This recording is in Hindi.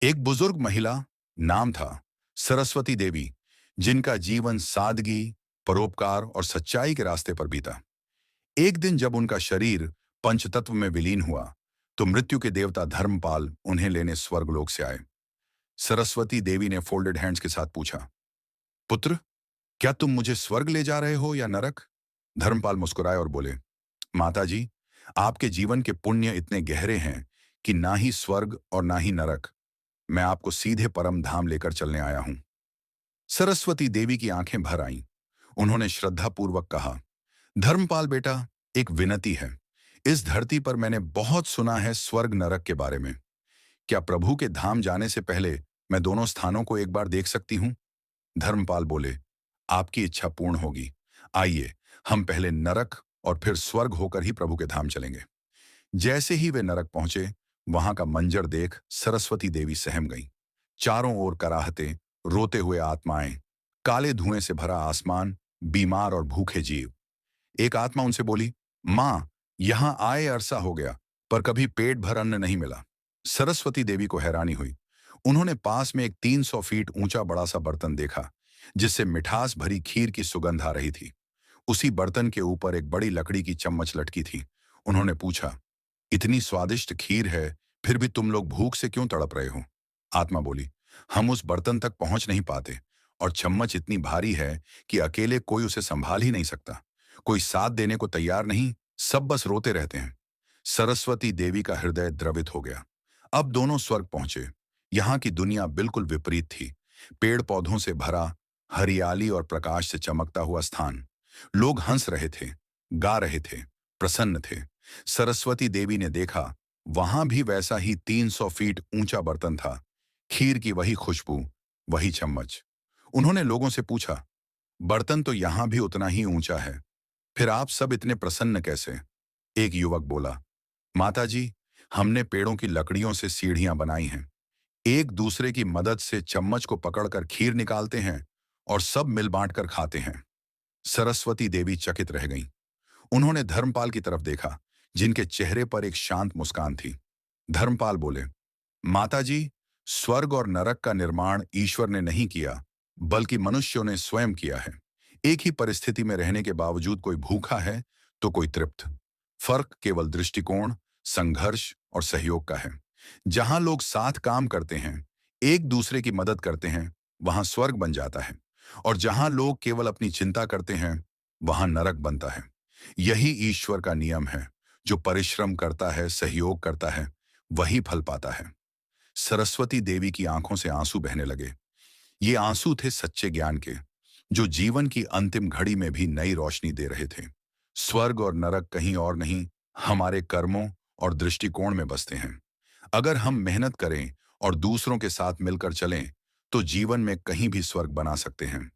एक बुजुर्ग महिला, नाम था सरस्वती देवी, जिनका जीवन सादगी, परोपकार और सच्चाई के रास्ते पर बीता। एक दिन जब उनका शरीर पंचतत्व में विलीन हुआ, तो मृत्यु के देवता धर्मपाल उन्हें लेने स्वर्गलोक से आए। सरस्वती देवी ने फोल्डेड हैंड्स के साथ पूछा, पुत्र, क्या तुम मुझे स्वर्ग ले जा रहे हो या नरक? धर्मपाल मुस्कुराए और बोले, माता जी, आपके जीवन के पुण्य इतने गहरे हैं कि ना ही स्वर्ग और ना ही नरक। मैं आपको सीधे परम धाम लेकर चलने आया हूं। सरस्वती देवी की आंखें भर आईं। उन्होंने श्रद्धापूर्वक कहा, धर्मपाल बेटा, एक विनती है। इस धरती पर मैंने बहुत सुना है स्वर्ग नरक के बारे में। क्या प्रभु के धाम जाने से पहले मैं दोनों स्थानों को एक बार देख सकती हूँ? धर्मपाल बोले, आपकी इच्छा पूर्ण होगी। आइए, हम पहले नरक और फिर स्वर्ग होकर ही प्रभु के धाम चलेंगे। जैसे ही वे नरक पहुंचे, वहां का मंजर देख सरस्वती देवी सहम गईं। चारों ओर कराहते, रोते हुए आत्माएं, काले धुएं से भरा आसमान, बीमार और भूखे जीव। एक आत्मा उनसे बोली, मां, यहां आए अरसा हो गया, पर कभी पेट भर अन्न नहीं मिला। सरस्वती देवी को हैरानी हुई। उन्होंने पास में एक 300 फीट ऊंचा बड़ा सा बर्तन देखा, जिससे मिठास भरी खीर की सुगंध आ रही थी। उसी बर्तन के ऊपर एक बड़ी लकड़ी की चम्मच लटकी थी। उन्होंने पूछा, इतनी स्वादिष्ट खीर है, फिर भी तुम लोग भूख से क्यों तड़प रहे हो? आत्मा बोली, हम उस बर्तन तक पहुंच नहीं पाते, और चम्मच इतनी भारी है कि अकेले कोई उसे संभाल ही नहीं सकता। कोई साथ देने को तैयार नहीं, सब बस रोते रहते हैं। सरस्वती देवी का हृदय द्रवित हो गया। अब दोनों स्वर्ग पहुंचे। यहाँ की दुनिया बिल्कुल विपरीत थी। पेड़ पौधों से भरा, हरियाली और प्रकाश से चमकता हुआ स्थान। लोग हंस रहे थे, गा रहे थे, प्रसन्न थे। सरस्वती देवी ने देखा, वहां भी वैसा ही 300 फीट ऊंचा बर्तन था, खीर की वही खुशबू, वही चम्मच। उन्होंने लोगों से पूछा, बर्तन तो यहां भी उतना ही ऊंचा है, फिर आप सब इतने प्रसन्न कैसे? एक युवक बोला, माता जी, हमने पेड़ों की लकड़ियों से सीढ़ियां बनाई हैं। एक दूसरे की मदद से चम्मच को पकड़कर खीर निकालते हैं और सब मिल बांट कर खाते हैं। सरस्वती देवी चकित रह गईं। उन्होंने धर्मपाल की तरफ देखा, जिनके चेहरे पर एक शांत मुस्कान थी। धर्मपाल बोले, माता जी, स्वर्ग और नरक का निर्माण ईश्वर ने नहीं किया, बल्कि मनुष्यों ने स्वयं किया है। एक ही परिस्थिति में रहने के बावजूद कोई भूखा है तो कोई तृप्त। फर्क केवल दृष्टिकोण, संघर्ष और सहयोग का है। जहां लोग साथ काम करते हैं, एक दूसरे की मदद करते हैं, वहां स्वर्ग बन जाता है। और जहां लोग केवल अपनी चिंता करते हैं, वहां नरक बनता है। यही ईश्वर का नियम है। जो परिश्रम करता है, सहयोग करता है, वही फल पाता है। सरस्वती देवी की आंखों से आंसू बहने लगे। ये आंसू थे सच्चे ज्ञान के, जो जीवन की अंतिम घड़ी में भी नई रोशनी दे रहे थे। स्वर्ग और नरक कहीं और नहीं, हमारे कर्मों और दृष्टिकोण में बसते हैं। अगर हम मेहनत करें और दूसरों के साथ मिलकर चलें, तो जीवन में कहीं भी स्वर्ग बना सकते हैं।